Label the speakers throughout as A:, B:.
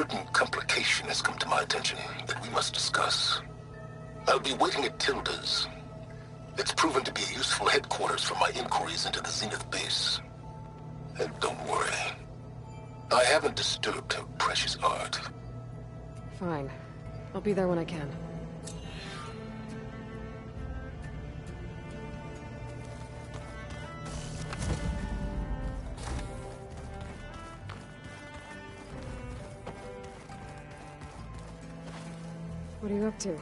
A: certain complication has come to my attention that we must discuss. I'll be waiting at Tilda's. It's proven to be a useful headquarters for my inquiries into the Zenith base. And don't worry, I haven't disturbed her precious art.
B: Fine. I'll be there when I can. What are you up to?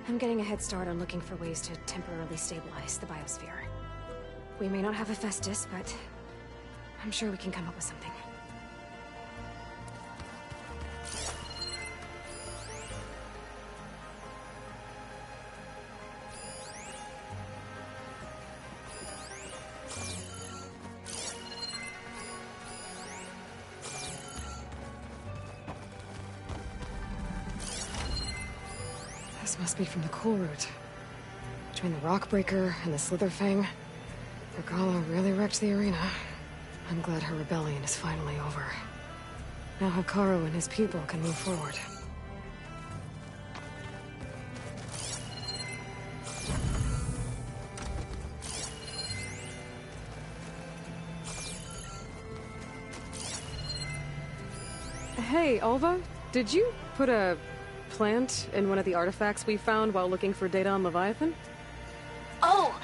C: I'm getting a head start on looking for ways to temporarily stabilize the biosphere. We may not have Hephaestus, but I'm sure we can come up with something.
B: This must be from the cool route. Between the Rockbreaker and the Slitherfang, Regala really wrecked the arena. I'm glad her rebellion is finally over. Now Hikaru and his people can move forward. Hey, Alva, did you put a plant in one of the artifacts we found while looking for data on Leviathan?
D: Oh,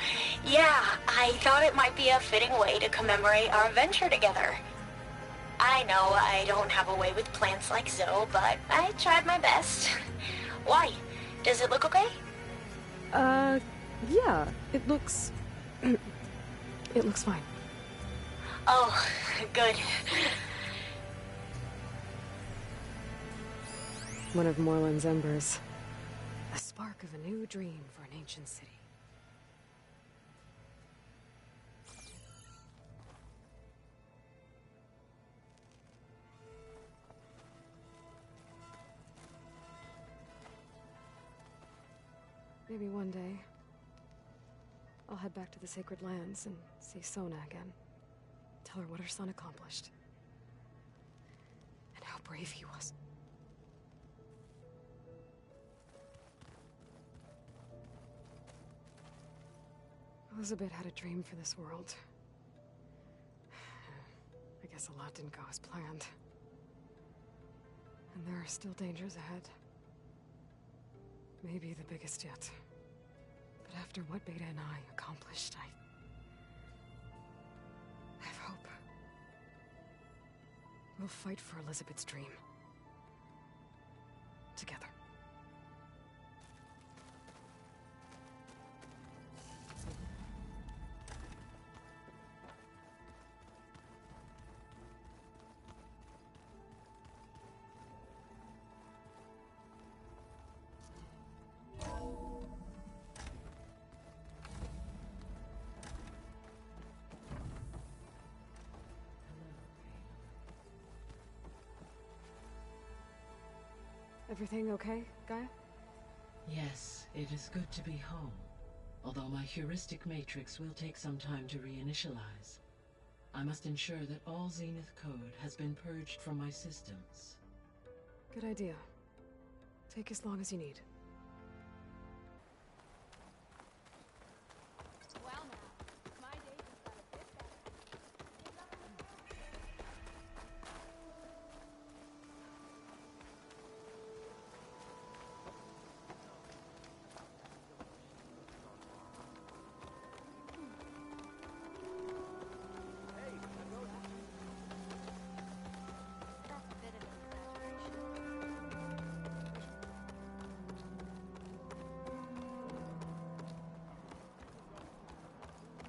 D: yeah, I thought it might be a fitting way to commemorate our venture together. I know I don't have a way with plants like Zoe, but I tried my best. Why? Does it look okay?
B: Yeah, it looks... it looks fine.
D: Oh, good.
B: One of Morland's embers. A spark of a new dream for an ancient city. Maybe one day, I'll head back to the Sacred Lands and see Sona again. Tell her what her son accomplished. And how brave he was. Elizabeth had a dream for this world. I guess a lot didn't go as planned. And there are still dangers ahead. Maybe the biggest yet. But after what Beta and I accomplished, I have hope. We'll fight for Elizabeth's dream. Together. Everything okay, Gaia?
E: Yes, it is good to be home. Although my heuristic matrix will take some time to reinitialize. I must ensure that all Zenith code has been purged from my systems.
B: Good idea. Take as long as you need.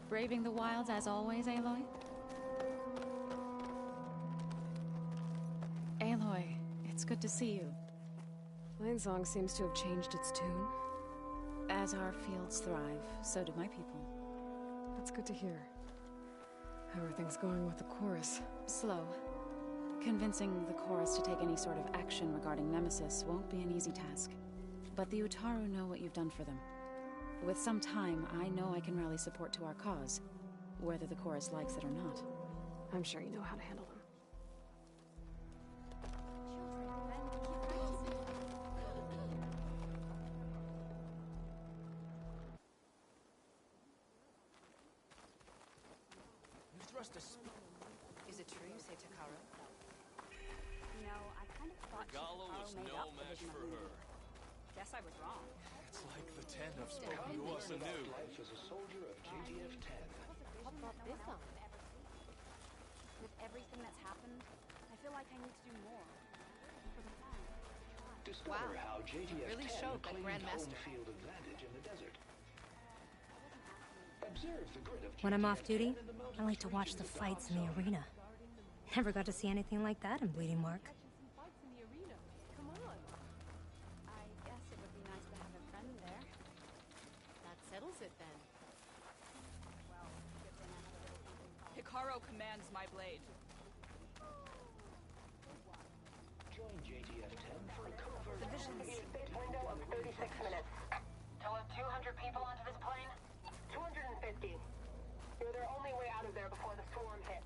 F: Braving the wilds as always, Aloy? Aloy, it's good to see you.
B: Plainsong seems to have changed its tune.
F: As our fields thrive, so do my people.
B: That's good to hear. How are things going with the chorus?
F: Slow. Convincing the chorus to take any sort of action regarding Nemesis won't be an easy task. But the Utaru know what you've done for them. With some time, I know I can rally support to our cause, whether the chorus likes it or not.
B: I'm sure you know how to handle them. Is it true you say Takara?
G: You know, I kind of thought
H: Regala
G: Takaro
H: was
G: made
H: no
G: up the
H: match
G: vision
H: for
G: of me.
H: her.
G: Guess I was wrong.
H: It's like the 10 have spoken to us anew.
I: Life as a soldier of JTF-10.
G: What about this song? With everything that's happened, I feel like I need to do more. For the fun.
I: Discover how JTF-10
B: Really showed that
I: claimed home
B: Grandmaster.
I: field advantage in the desert. Observe the grid of
J: When I'm off
I: JTF-10
J: duty,
I: in the mountainous
J: I like to watch
I: regions
J: the
I: of
J: fights in the
I: Dark Zone.
J: arena. Never got to see anything like that in Bleeding Mark.
G: I guess it would be nice to have a friend there.
B: That settles it then.
G: Well, good thing I have a little something called...
K: Hikaru commands my blade.
I: Join JTF-10 for a covert
L: Window of 36 minutes. To let 200 people onto this plane? 250. You're their only way out of there before the swarm hit.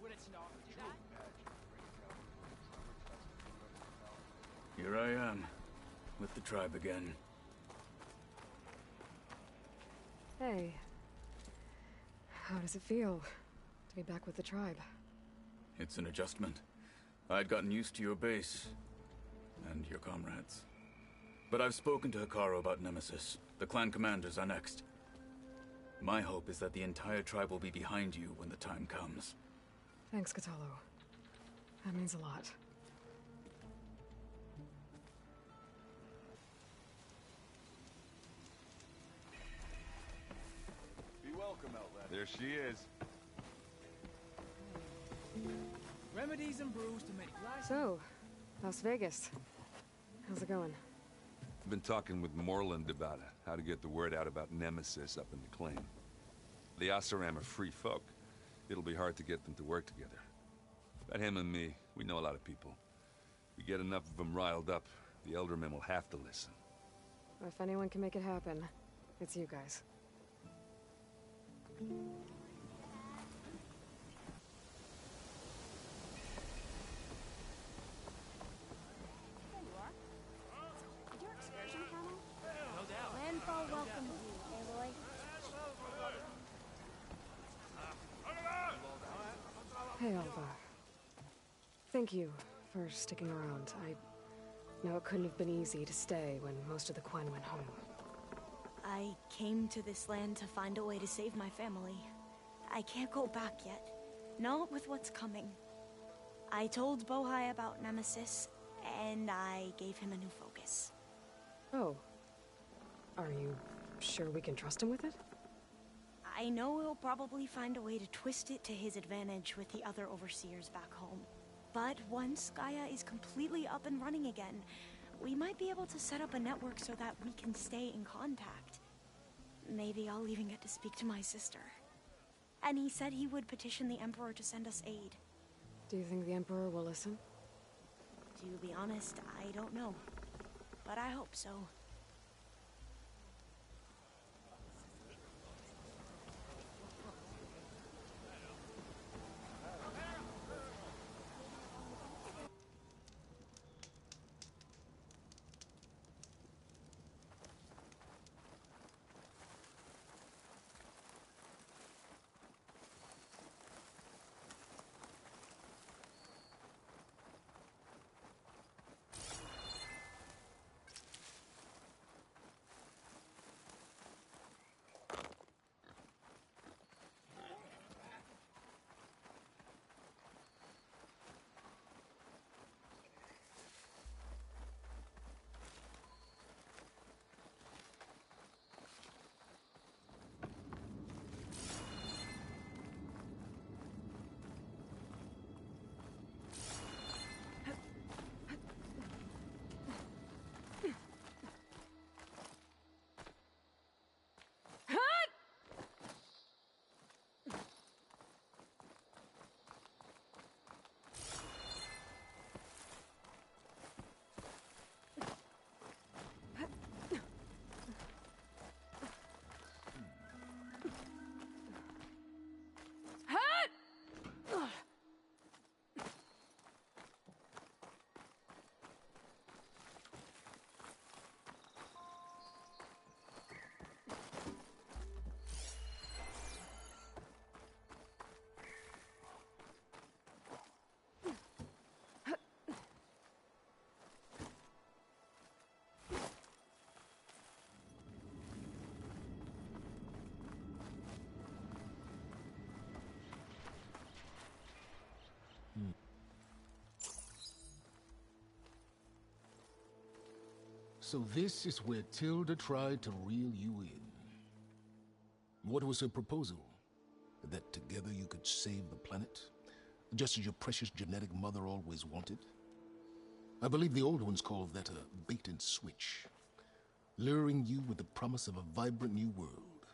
K: Would it not do that?
M: Here I am, with the tribe again.
B: Hey. How does it feel to be back with the tribe?
M: It's an adjustment. I'd gotten used to your base, and your comrades. But I've spoken to Hikaru about Nemesis. The clan commanders are next. My hope is that the entire tribe will be behind you when the time comes.
B: Thanks, Katalo. That means a lot.
H: Be welcome, Outlander.
N: There she is.
K: Remedies and brews to make life.
B: So, Las Vegas. How's it going?
N: I've been talking with Moreland about how to get the word out about Nemesis up in the claim. The Oseram are free folk. It'll be hard to get them to work together. But him and me, we know a lot of people. We get enough of them riled up, the Eldermen will have to listen.
B: If anyone can make it happen, it's you guys.
G: There you are. Did your excursion panel?
K: No doubt.
J: Landfall welcomes you, Aloy.
B: Hey, Alva. Thank you for sticking around. I know it couldn't have been easy to stay when most of the Quen went home.
D: I came to this land to find a way to save my family. I can't go back yet. Not with what's coming. I told Bohai about Nemesis, and I gave him a new focus.
B: Oh. Are you sure we can trust him with it?
D: I know he'll probably find a way to twist it to his advantage with the other overseers back home. But once Gaia is completely up and running again, we might be able to set up a network so that we can stay in contact. Maybe I'll even get to speak to my sister. And he said he would petition the Emperor to send us aid.
B: Do you think the Emperor will listen?
D: To be honest, I don't know. But I hope so.
A: So this is where Tilda tried to reel you in. What was her proposal? That together you could save the planet? Just as your precious genetic mother always wanted? I believe the old ones called that a bait and switch. Luring you with the promise of a vibrant new world,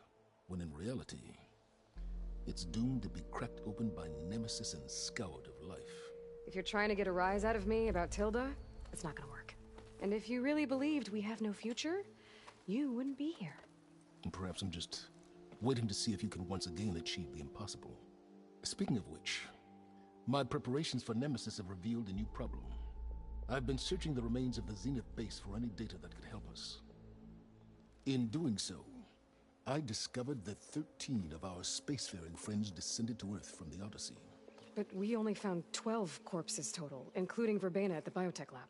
A: when in reality, it's doomed to be cracked open by Nemesis and scoured of life.
B: If you're trying to get a rise out of me about Tilda, it's not gonna work. And if you really believed we have no future, you wouldn't be here.
A: And perhaps I'm just waiting to see if you can once again achieve the impossible. Speaking of which, my preparations for Nemesis have revealed a new problem. I've been searching the remains of the Zenith base for any data that could help us. In doing so, I discovered that 13 of our spacefaring friends descended to Earth from the Odyssey.
B: But we only found 12 corpses total, including Verbena at the biotech lab.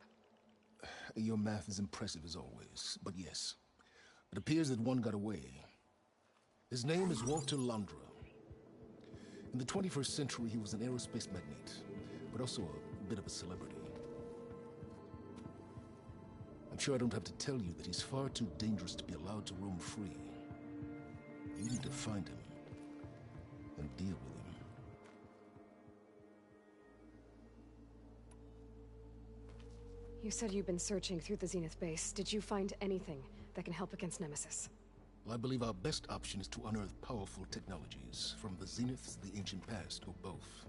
A: Your math is impressive as always, but yes, it appears that one got away. His name is Walter Londra. In the 21st century, he was an aerospace magnate, but also a bit of a celebrity. I'm sure I don't have to tell you that he's far too dangerous to be allowed to roam free. You need to find him and deal with him.
B: You said you've been searching through the Zenith base. Did you find anything that can help against Nemesis?
A: Well, I believe our best option is to unearth powerful technologies, from the Zeniths to the ancient past, or both.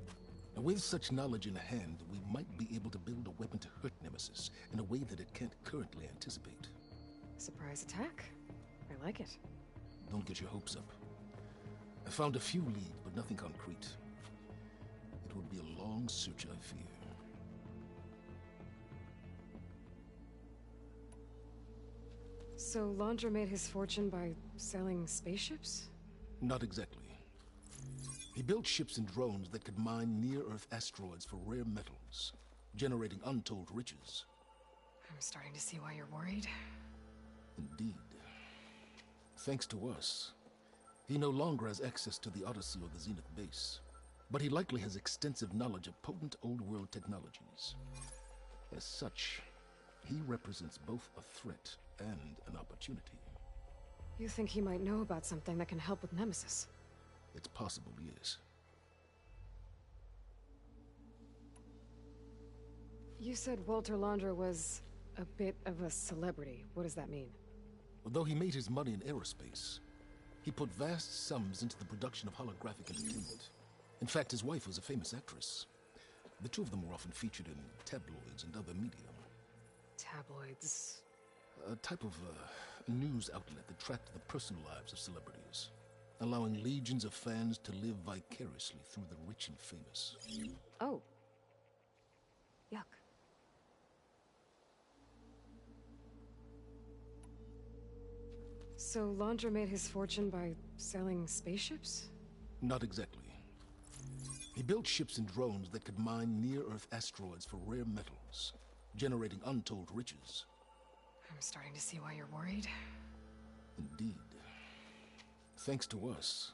A: Now, with such knowledge in hand, we might be able to build a weapon to hurt Nemesis in a way that it can't currently anticipate.
B: Surprise attack? I like it.
A: Don't get your hopes up. I found a few leads, but nothing concrete. It would be a long search, I fear.
B: So Londra made his fortune by selling spaceships?
A: Not exactly. He built ships and drones that could mine near-Earth asteroids for rare metals, generating untold riches.
B: I'm starting to see why you're worried.
A: Indeed. Thanks to us, he no longer has access to the Odyssey or the Zenith base, but he likely has extensive knowledge of potent old-world technologies. As such, he represents both a threat and an opportunity.
B: You think he might know about something that can help with Nemesis?
A: It's possible, yes.
B: You said Walter Londra was a bit of a celebrity. What does that mean?
A: Although he made his money in aerospace, he put vast sums into the production of holographic entertainment. In fact, his wife was a famous actress. The two of them were often featured in tabloids and other media.
B: Tabloids?
A: A type of news outlet that tracked the personal lives of celebrities, allowing legions of fans to live vicariously through the rich and famous.
B: Oh. Yuck. So Londra made his fortune by selling spaceships?
A: Not exactly. He built ships and drones that could mine near-Earth asteroids for rare metals, generating untold riches.
B: I'm starting to see why you're worried.
A: Indeed. Thanks to us,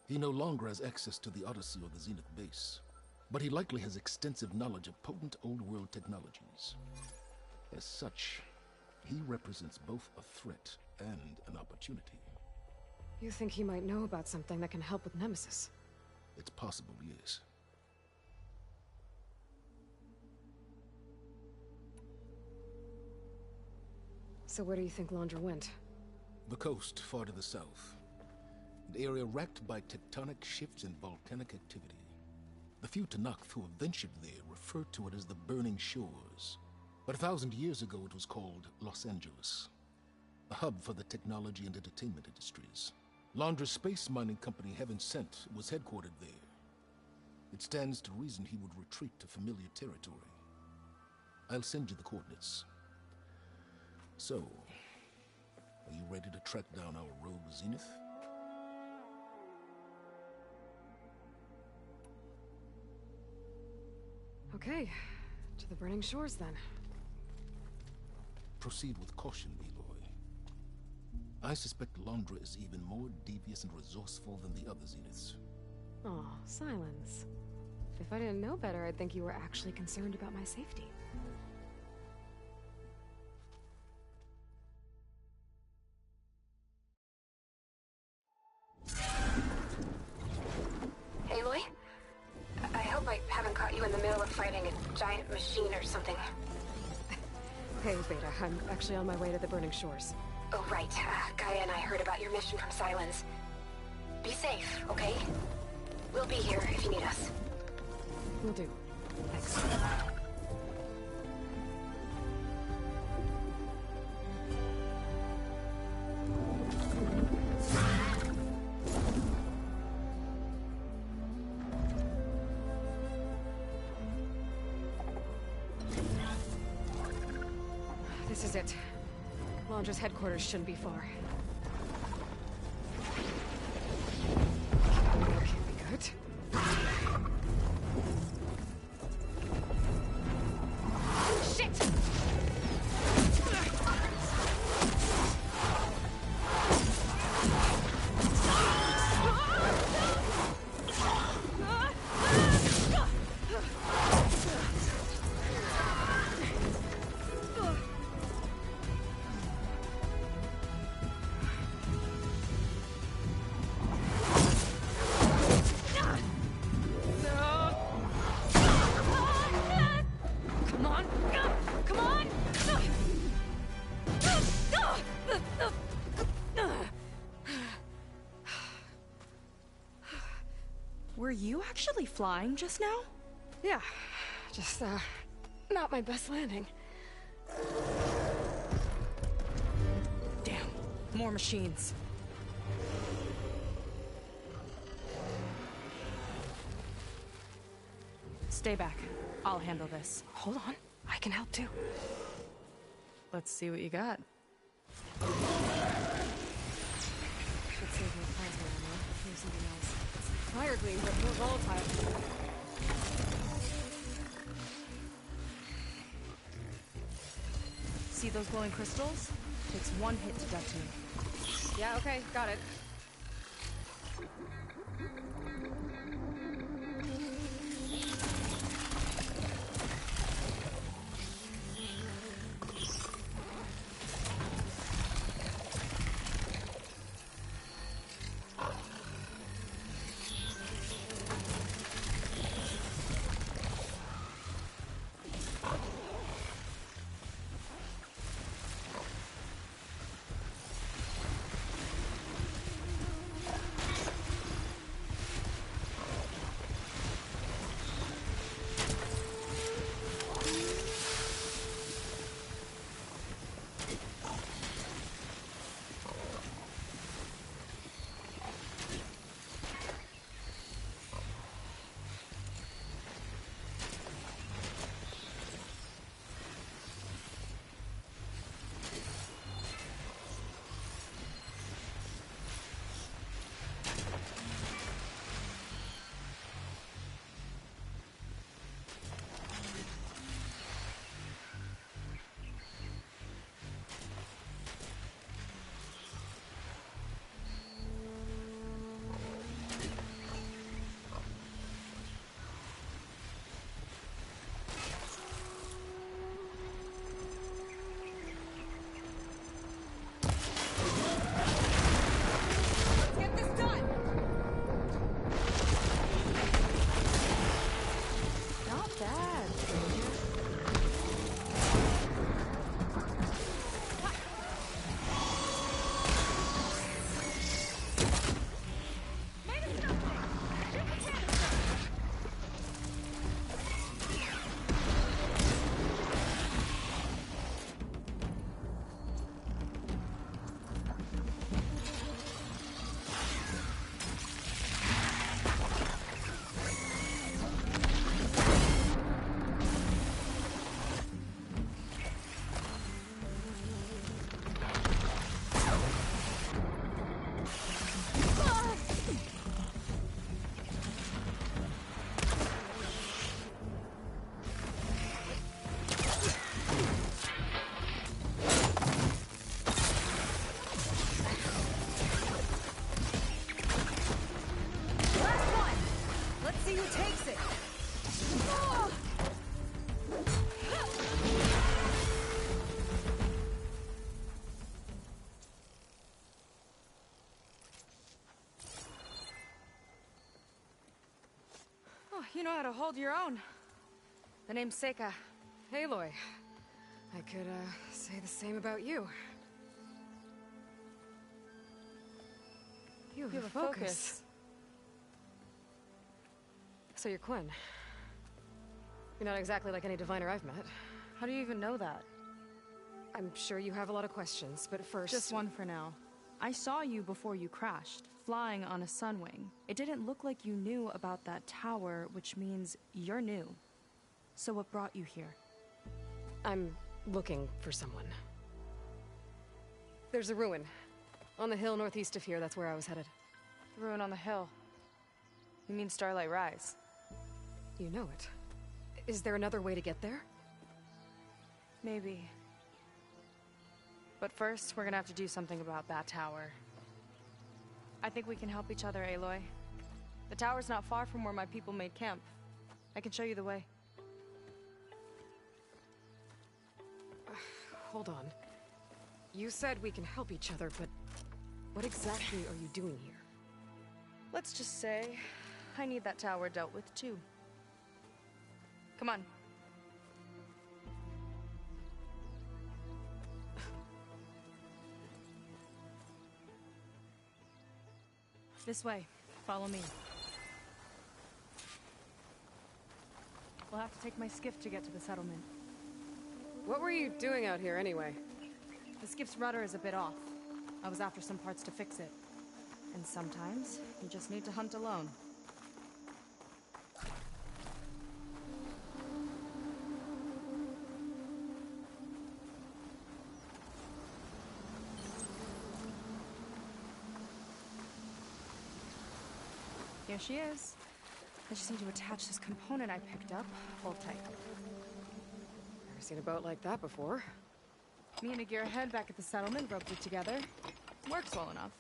A: he no longer has access to the Odyssey or the Zenith base, but he likely has extensive knowledge of potent old-world technologies. As such, he represents both a threat and an opportunity.
B: You think he might know about something that can help with Nemesis?
A: It's possible, yes.
B: So where do you think Londra went?
A: The coast, far to the south. An area racked by tectonic shifts and volcanic activity. The few Tanakh who have ventured there refer to it as the Burning Shores. But 1,000 years ago it was called Los Angeles, a hub for the technology and entertainment industries. Londra's space mining company, Heaven Sent, was headquartered there. It stands to reason he would retreat to familiar territory. I'll send you the coordinates. So, are you ready to track down our rogue Zenith?
B: Okay, to the Burning Shores then.
A: Proceed with caution, Eloy. I suspect Londra is even more devious and resourceful than the other Zeniths.
B: Aw, Sylens. If I didn't know better, I'd think you were actually concerned about my safety.
C: giant machine or something.
B: Hey, Beta, I'm actually on my way to the Burning Shores.
C: Oh, right. Gaia and I heard about your mission from Sylens. Be safe, okay? We'll be here if you need us.
B: Will do. Thanks. This is it. Laundra's headquarters shouldn't be far. That can't be good. Shit!
O: Were you actually flying just now?
B: Yeah, just, not my best landing.
O: Damn, more machines. Stay back. I'll handle this.
B: Hold on, I can help too.
O: Let's see what you got.
B: Should save my plasma ammo. Here's something else. It's fire gleam, but more volatile.
O: See those glowing crystals? Takes one hit to detonate.
B: Yeah, okay, got it.
O: You know how to hold your own.
B: The name's Seika. Aloy. I could, say the same about you. You have a focus. So you're Quinn. You're not exactly like any diviner I've met.
O: How do you even know that?
B: I'm sure you have a lot of questions, but first...
O: Just one for now. I saw you before you crashed, flying on a sunwing. It didn't look like you knew about that tower, which means you're new. So what brought you here?
B: I'm looking for someone. There's a ruin. On the hill northeast of here, that's where I was headed.
O: The ruin on the hill. You mean Starlight Rise?
B: You know it. Is there another way to get there?
O: Maybe. But first, we're gonna have to do something about that tower. I think we can help each other, Aloy. The tower's not far from where my people made camp. I can show you the way.
B: Hold on. You said we can help each other, but what exactly are you doing here?
O: Let's just say, I need that tower dealt with too. Come on. This way. Follow me. We'll have to take my skiff to get to the settlement.
B: What were you doing out here anyway?
O: The skiff's rudder is a bit off. I was after some parts to fix it. And sometimes, you just need to hunt alone. Here she is. I just need to attach this component I picked up. Hold tight.
B: Never seen a boat like that before.
O: Me and a gearhead back at the settlement roped it together. Works well enough.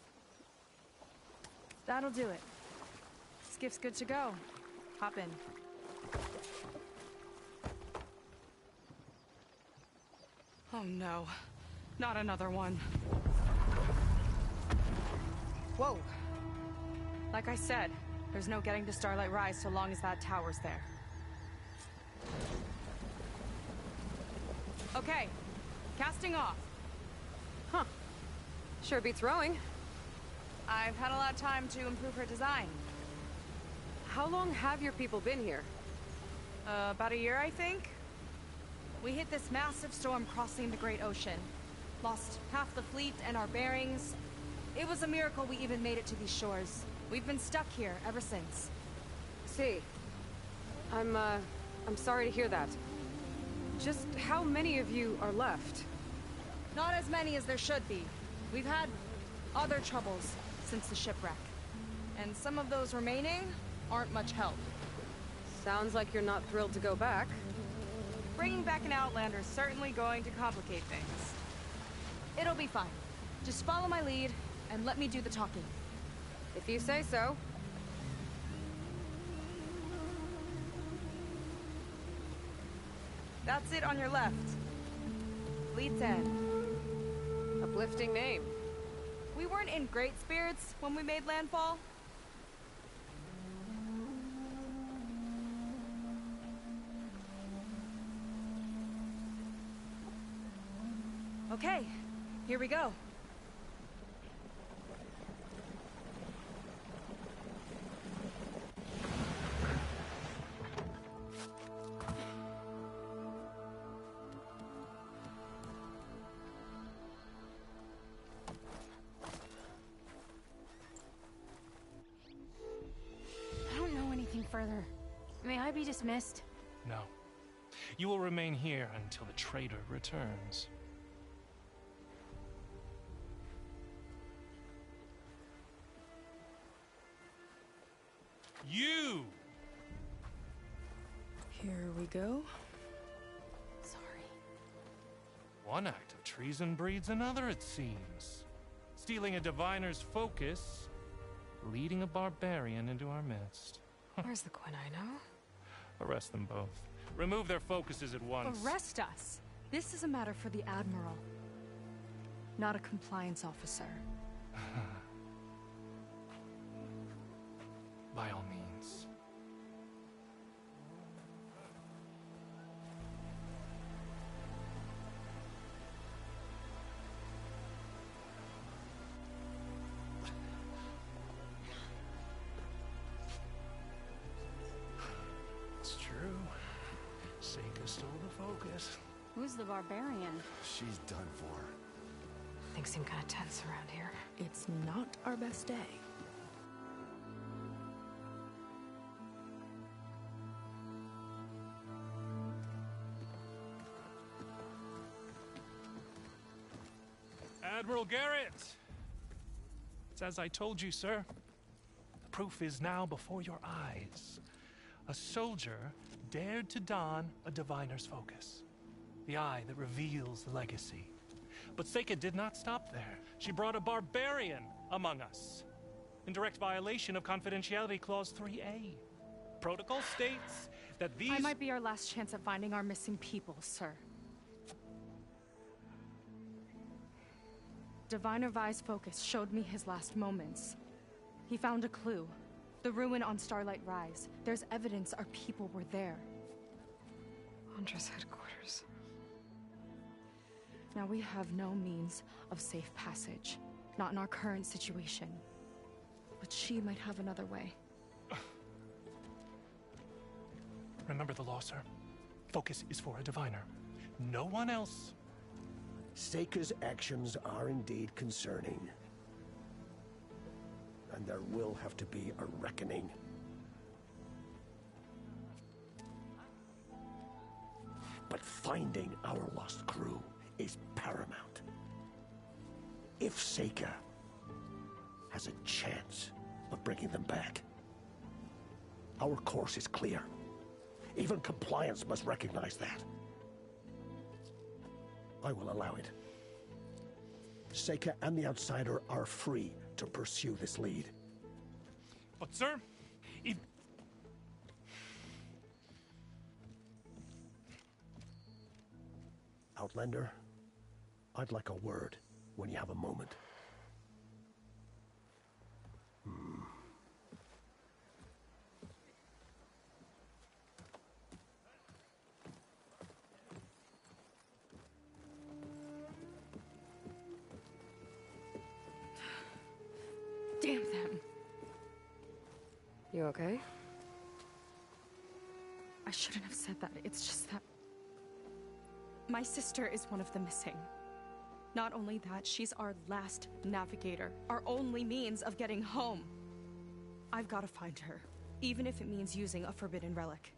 O: That'll do it. Skiff's good to go. Hop in. Oh no. Not another one. Whoa. Like I said, there's no getting to Starlight Rise so long as that tower's there. Okay. Casting off.
B: Huh. Sure beats rowing.
O: I've had a lot of time to improve her design.
B: How long have your people been here?
O: About a year, I think. We hit this massive storm crossing the Great Ocean. Lost half the fleet and our bearings. It was a miracle we even made it to these shores. We've been stuck here ever since.
B: See, I'm sorry to hear that. Just how many of you are left?
O: Not as many as there should be. We've had other troubles since the shipwreck. And some of those remaining aren't much help.
B: Sounds like you're not thrilled to go back.
O: Bringing back an Outlander is certainly going to complicate things. It'll be fine. Just follow my lead and let me do the talking.
B: If you say so.
O: That's it on your left. Fleet's End.
B: Uplifting name.
O: We weren't in great spirits when we made landfall. Okay, here we go.
J: Further. May I be dismissed?
P: No. You will remain here until the trader returns. You!
O: Here we go.
J: Sorry.
P: One act of treason breeds another, it seems. Stealing a diviner's focus, leading a barbarian into our midst.
B: Where's the Quinn I know?
P: Arrest them both. Remove their focuses at once.
O: Arrest us? This is a matter for the Admiral, not a compliance officer.
P: By all means. it.
J: Who's the barbarian?
Q: She's done for.
B: Things seem kind of tense around here.
R: It's not our best day.
P: Admiral Garrett! It's as I told you, sir. The proof is now before your eyes. A soldier dared to don a diviner's focus, the eye that reveals the legacy. But Seika did not stop there. She brought a barbarian among us, in direct violation of Confidentiality Clause 3A. Protocol states that these—
O: I might be our last chance at finding our missing people, sir. Diviner Vi's focus showed me his last moments. He found a clue. The ruin on Starlight Rise. There's evidence our people were there.
B: Huntress headquarters.
O: Now we have no means of safe passage. Not in our current situation. But she might have another way.
P: Remember the law, sir. Focus is for a diviner. No one else.
Q: Seika's actions are indeed concerning. And there will have to be a reckoning. But finding our lost crew is paramount. If Seika has a chance of bringing them back, our course is clear. Even compliance must recognize that. I will allow it. Seika and the Outsider are free to pursue this lead.
P: But sir, if...
Q: Outlander, I'd like a word when you have a moment.
O: Damn them.
B: You okay?
O: I shouldn't have said that. It's just that my sister is one of the missing. Not only that, she's our last navigator, our only means of getting home. I've got to find her, even if it means using a forbidden relic.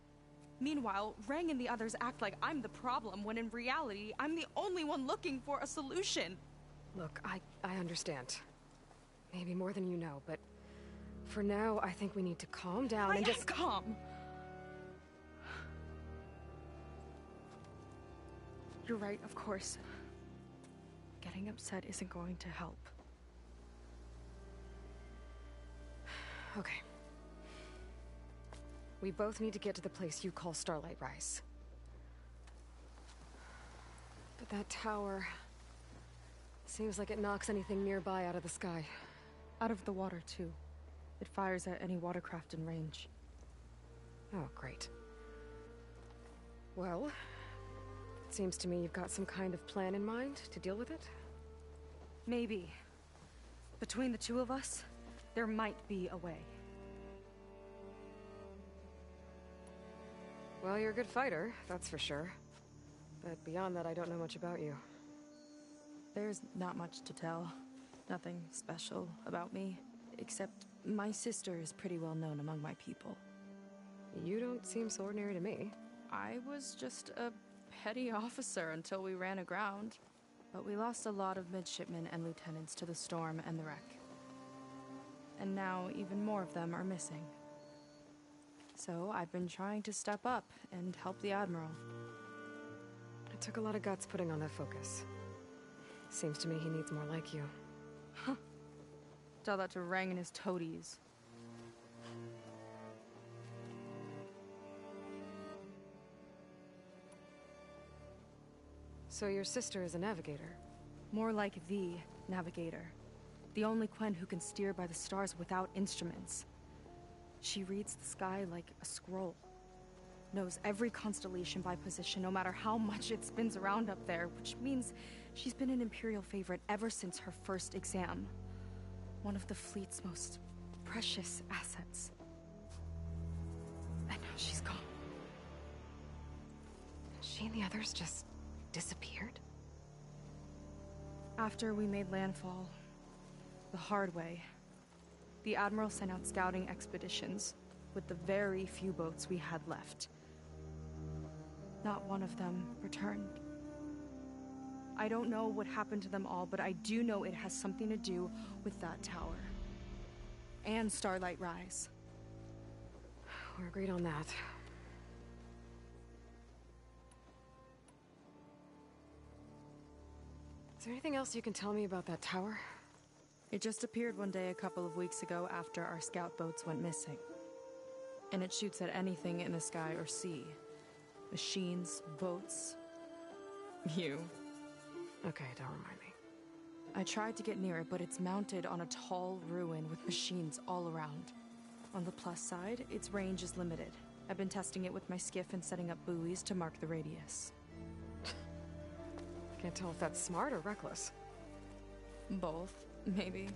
O: Meanwhile, Rang and the others act like I'm the problem, when in reality, I'm the only one looking for a solution.
B: Look, I understand. Maybe more than you know, but for now, I think we need to calm down and just—
O: calm. You're right, of course. Getting upset isn't going to help.
B: Okay. We both need to get to the place you call Starlight Rise. But that tower seems like it knocks anything nearby out of the sky.
O: Out of the water, too. It fires at any watercraft in range.
B: Oh, great. Well, it seems to me you've got some kind of plan in mind to deal with it.
O: Maybe. Between the two of us, there might be a way.
B: Well, you're a good fighter, that's for sure. But beyond that, I don't know much about you.
F: There's not much to tell. Nothing special about me, except my sister is pretty well known among my people.
B: You don't seem so ordinary to me.
F: I was just a petty officer until we ran aground. But we lost a lot of midshipmen and lieutenants to the storm and the wreck. And now even more of them are missing. So I've been trying to step up and help the Admiral.
B: It took a lot of guts putting on that focus. Seems to me he needs more like you.
F: Huh. Tell that to Rang and his toadies.
B: So your sister is a navigator?
O: More like the navigator. The only Quen who can steer by the stars without instruments. She reads the sky like a scroll. Knows every constellation by position, no matter how much it spins around up there, which means she's been an Imperial favorite ever since her first exam. One of the fleet's most precious assets. And now she's gone.
B: She she and the others just disappeared?
O: After we made landfall, the hard way, the Admiral sent out scouting expeditions with the very few boats we had left. Not one of them returned. I don't know what happened to them all, but I do know it has something to do with that tower. And Starlight Rise.
B: We're agreed on that. Is there anything else you can tell me about that tower?
O: It just appeared one day a couple of weeks ago after our scout boats went missing. And it shoots at anything in the sky or sea. Machines, boats. You.
B: Okay, don't remind me.
O: I tried to get near it, but it's mounted on a tall ruin with machines all around. On the plus side, its range is limited. I've been testing it with my skiff and setting up buoys to mark the radius.
B: Can't tell if that's smart or reckless.
O: Both, maybe.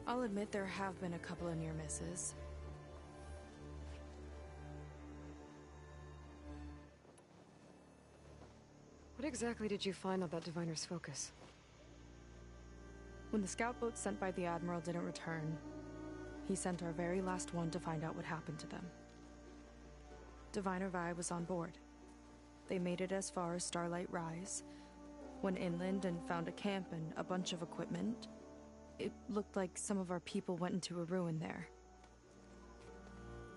O: I'll admit there have been a couple of near misses.
B: What exactly did you find on that Diviner's focus?
O: When the scout boat sent by the Admiral didn't return, he sent our very last one to find out what happened to them. Diviner Vi was on board. They made it as far as Starlight Rise, went inland and found a camp and a bunch of equipment. It looked like some of our people went into a ruin there.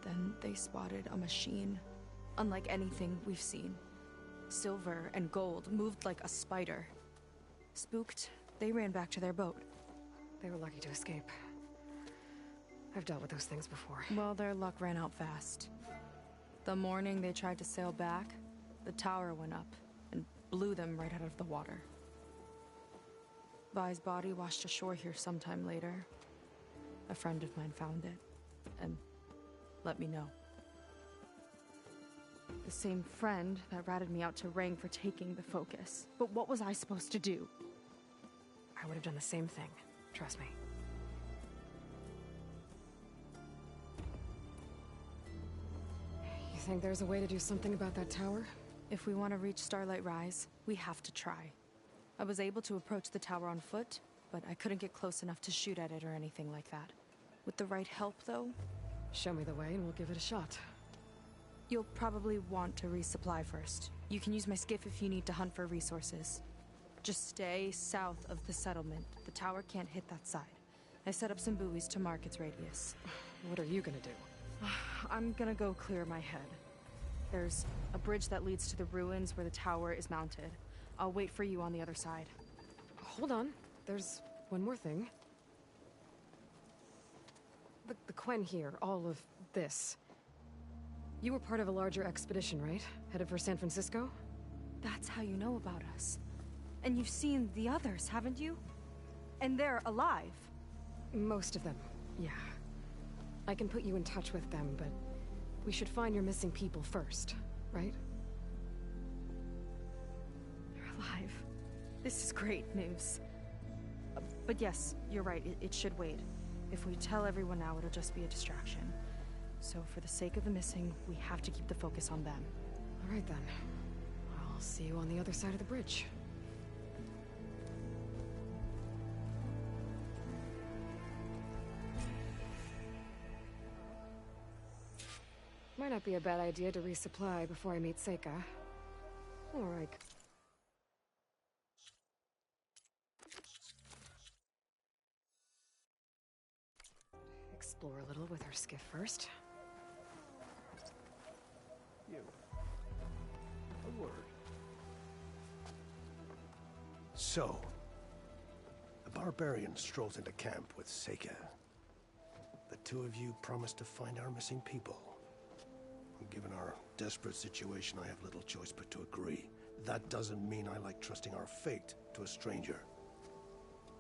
O: Then they spotted a machine, unlike anything we've seen. Silver and gold, moved like a spider. Spooked, they ran back to their boat.
B: They were lucky to escape. I've dealt with those things before.
O: Well, their luck ran out fast. The morning they tried to sail back, the tower went up and blew them right out of the water. Vi's body washed ashore here sometime later. A friend of mine found it and let me know. The same friend that ratted me out to Rang for taking the focus. But what was I supposed to do?
B: I would have done the same thing. Trust me. You think there's a way to do something about that tower?
O: If we want to reach Starlight Rise, we have to try. I was able to approach the tower on foot, but I couldn't get close enough to shoot at it or anything like that. With the right help, though...
B: Show me the way and we'll give it a shot.
O: You'll probably want to resupply first. You can use my skiff if you need to hunt for resources. Just stay south of the settlement. The tower can't hit that side. I set up some buoys to mark its radius.
B: What are you gonna do?
O: I'm gonna go clear my head. There's a bridge that leads to the ruins where the tower is mounted. I'll wait for you on the other side.
B: Hold on. There's one more thing. The Quen here, all of this. You were part of a larger expedition, right? Headed for San Francisco?
O: That's how you know about us. And you've seen the others, haven't you? And they're alive.
B: Most of them, yeah. I can put you in touch with them, but we should find your missing people first, right?
O: They're alive. This is great news. But yes, you're right, it should wait. If we tell everyone now, it'll just be a distraction. So for the sake of the missing, we have to keep the focus on them.
B: All right then. I'll see you on the other side of the bridge. Might not be a bad idea to resupply before I meet Seika. All right. Explore a little with her skiff first.
Q: You. A word. So, the barbarian strolls into camp with Seika. The two of you promised to find our missing people. Given our desperate situation, I have little choice but to agree. That doesn't mean I like trusting our fate to a stranger.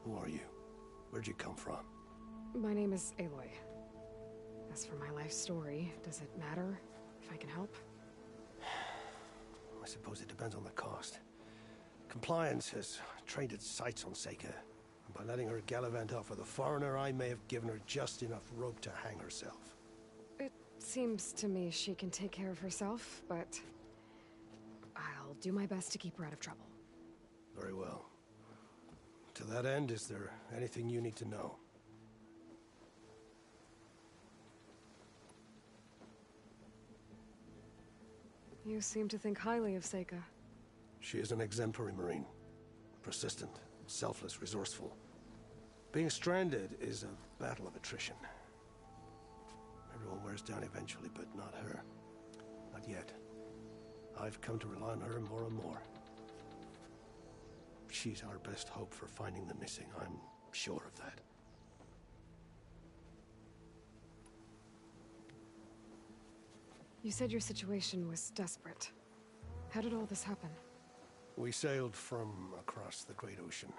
Q: Who are you? Where'd you come from?
B: My name is Aloy. As for my life story, does it matter if I can help?
Q: I suppose it depends on the cost. Compliance has trained its sights on Seika. And by letting her gallivant off with a foreigner, I may have given her just enough rope to hang herself.
B: It seems to me she can take care of herself, but I'll I'll do my best to keep her out of trouble.
Q: Very well. To that end, is there anything you need to know?
B: You seem to think highly of Seika.
Q: She is an exemplary Marine. Persistent, selfless, resourceful. Being stranded is a battle of attrition. Everyone wears down eventually, but not her. Not yet. I've come to rely on her more and more. She's our best hope for finding the missing. I'm sure of that.
B: You said your situation was desperate. How did all this happen?
Q: We sailed from across the Great Ocean.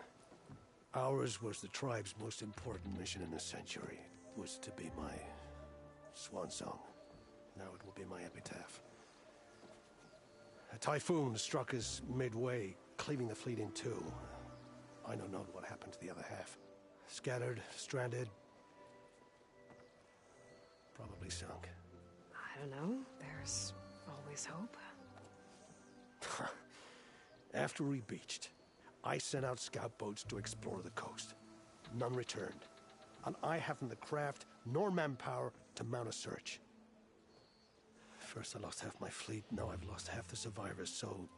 Q: Ours was the tribe's most important mission in a century. It was to be my swan song. Now it will be my epitaph. A typhoon struck us midway, cleaving the fleet in two. I know not what happened to the other half. Scattered, stranded, probably sunk.
B: I don't know. There's always hope.
Q: After we beached, I sent out scout boats to explore the coast. None returned. And I haven't the craft nor manpower to mount a search. First I lost half my fleet, now I've lost half the survivors, so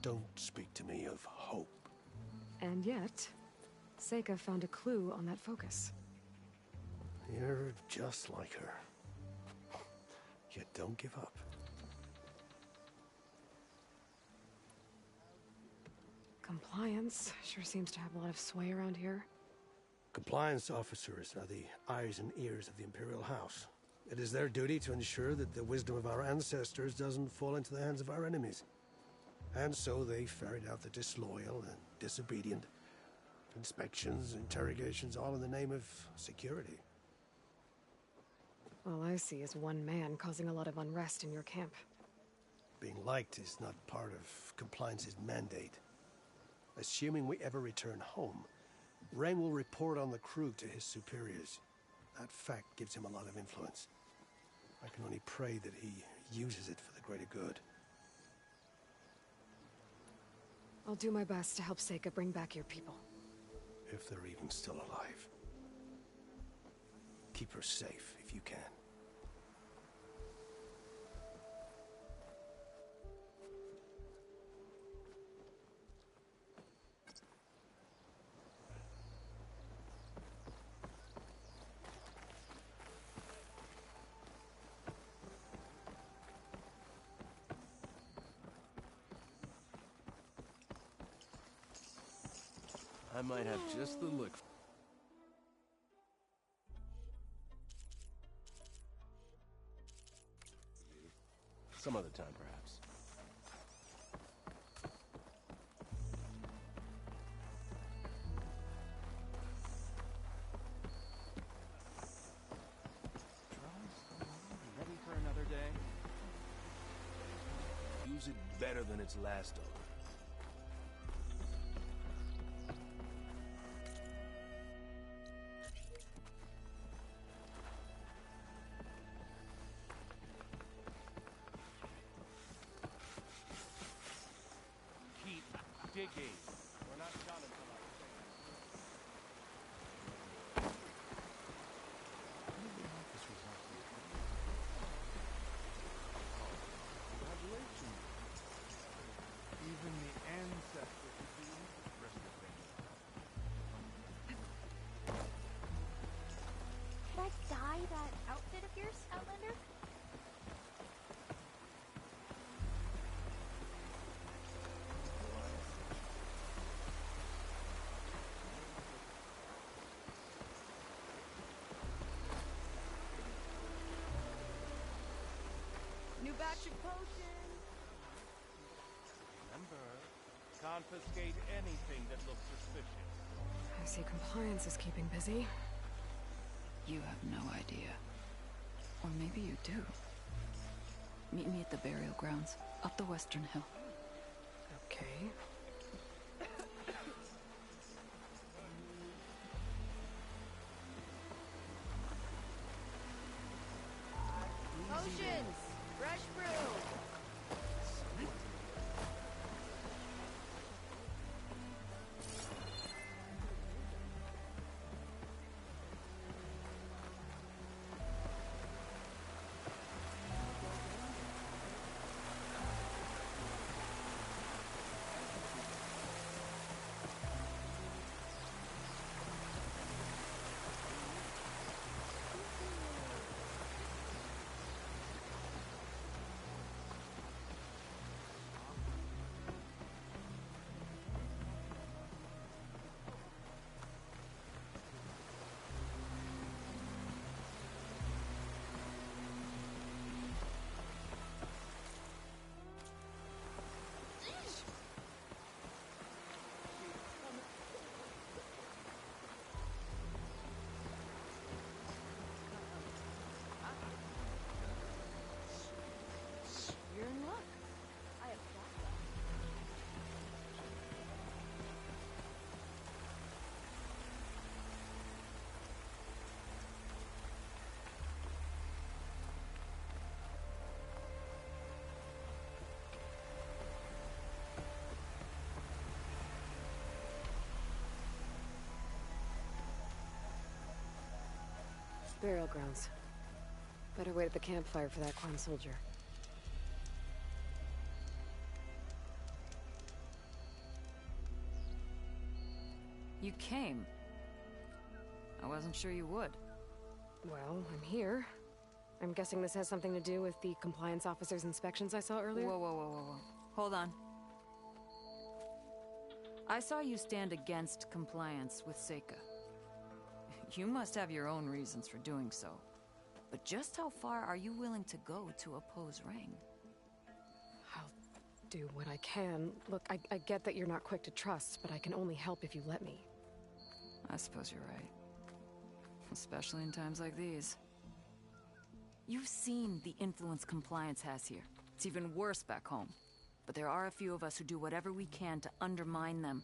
Q: don't speak to me of hope.
B: And yet, Seika found a clue on that focus.
Q: You're just like her. Yet don't give up.
B: Compliance sure seems to have a lot of sway around here.
Q: Compliance officers are the eyes and ears of the Imperial House. It is their duty to ensure that the wisdom of our ancestors doesn't fall into the hands of our enemies. And so they ferret out the disloyal and disobedient. Inspections, interrogations, all in the name of security.
B: All I see is one man causing a lot of unrest in your camp.
Q: Being liked is not part of compliance's mandate. Assuming we ever return home, Rain will report on the crew to his superiors. That fact gives him a lot of influence. I can only pray that he uses it for the greater good.
B: I'll do my best to help Seika bring back your people.
Q: If they're even still alive. Keep her safe if you can.
S: I might have just the look. Some other time, perhaps.
H: Ready for another day? Use it better than its last owner. Digging. We're not done until I say congratulations. Even the ancestors could do rest of things.
G: Should I dye that outfit of yours, Outlander?
K: New batch of potions!
H: Remember, confiscate anything that looks suspicious.
B: I see compliance is keeping busy.
F: You have no idea. Or maybe you do. Meet me at the burial grounds, up the western hill.
B: Okay.
K: Potions! Fresh brew!
B: Burial grounds. Better wait at the campfire for that Quan soldier.
T: You came. I wasn't sure you would.
B: Well, I'm here. I'm guessing this has something to do with the compliance officer's inspections I saw earlier?
T: Whoa. Hold on. I saw you stand against compliance with Seika. You must have your own reasons for doing so. But just how far are you willing to go to oppose Rang?
B: I'll do what I can. Look, I get that you're not quick to trust, but I can only help if you let me.
T: I suppose you're right. Especially in times like these. You've seen the influence compliance has here. It's even worse back home. But there are a few of us who do whatever we can to undermine them.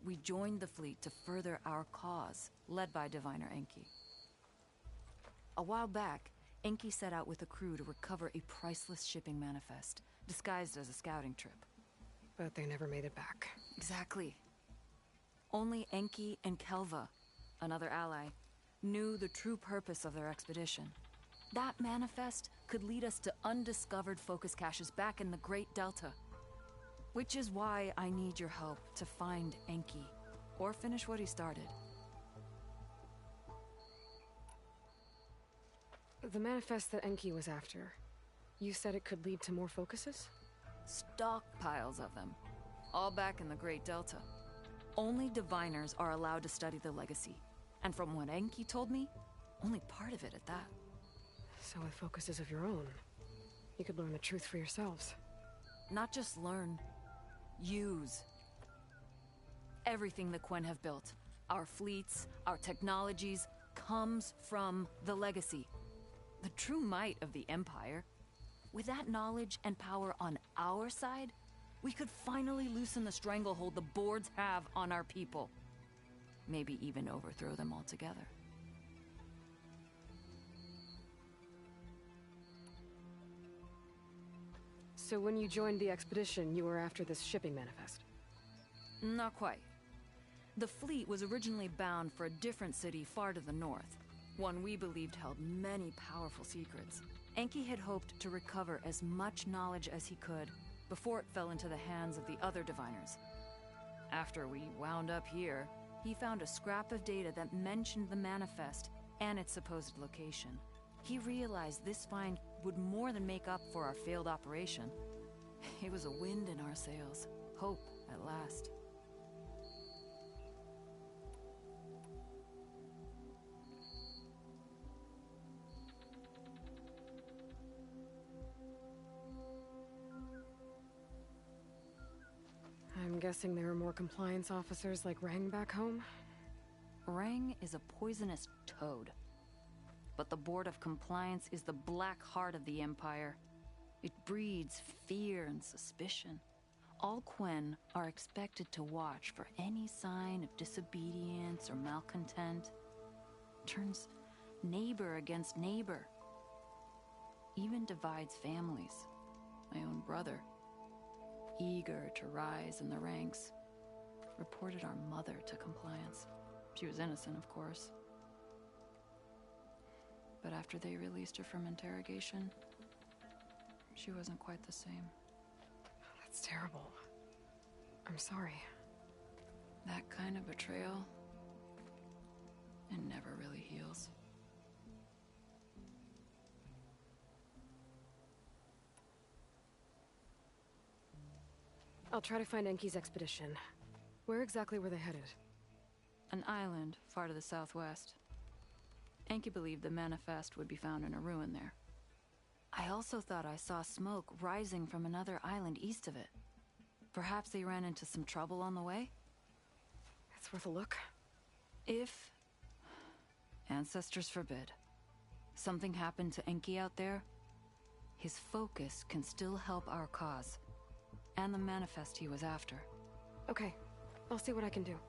T: We joined the fleet to further our cause, led by Diviner Enki. A while back, Enki set out with a crew to recover a priceless shipping manifest, disguised as a scouting trip.
B: But they never made it back.
T: Exactly. Only Enki and Kelva, another ally, knew the true purpose of their expedition. That manifest could lead us to undiscovered focus caches back in the Great Delta. Which is why I need your help to find Enki, or finish what he started.
B: The manifest that Enki was after, you said it could lead to more focuses?
T: Stockpiles of them, all back in the Great Delta. Only diviners are allowed to study the legacy, and from what Enki told me, only part of it at that.
B: So with focuses of your own, you could learn the truth for yourselves.
T: Not just learn, use. Everything the Quen have built, our fleets, our technologies, comes from the legacy. The true might of the Empire. With that knowledge and power on our side, we could finally loosen the stranglehold the boards have on our people. Maybe even overthrow them altogether.
B: So when you joined the expedition, you were after this shipping manifest?
T: Not quite. The fleet was originally bound for a different city far to the north, one we believed held many powerful secrets. Enki had hoped to recover as much knowledge as he could before it fell into the hands of the other diviners. After we wound up here, he found a scrap of data that mentioned the manifest and its supposed location. He realized this find would more than make up for our failed operation. It was a wind in our sails. Hope, at last.
B: I'm guessing there are more compliance officers like Rang back home?
T: Rang is a poisonous toad. But the Board of Compliance is the black heart of the Empire. It breeds fear and suspicion. All Quen are expected to watch for any sign of disobedience or malcontent. Turns neighbor against neighbor. Even divides families. My own brother, eager to rise in the ranks, reported our mother to Compliance. She was innocent, of course. But after they released her from interrogation, she wasn't quite the same.
B: That's terrible. I'm sorry.
T: That kind of betrayal, it never really heals.
B: I'll try to find Enki's expedition. Where exactly were they headed?
T: An island far to the southwest. Enki believed the manifest would be found in a ruin there. I also thought I saw smoke rising from another island east of it. Perhaps they ran into some trouble on the way?
B: It's worth a look.
T: If, ancestors forbid, something happened to Enki out there, his focus can still help our cause, and the manifest he was after.
B: Okay, I'll see what I can do.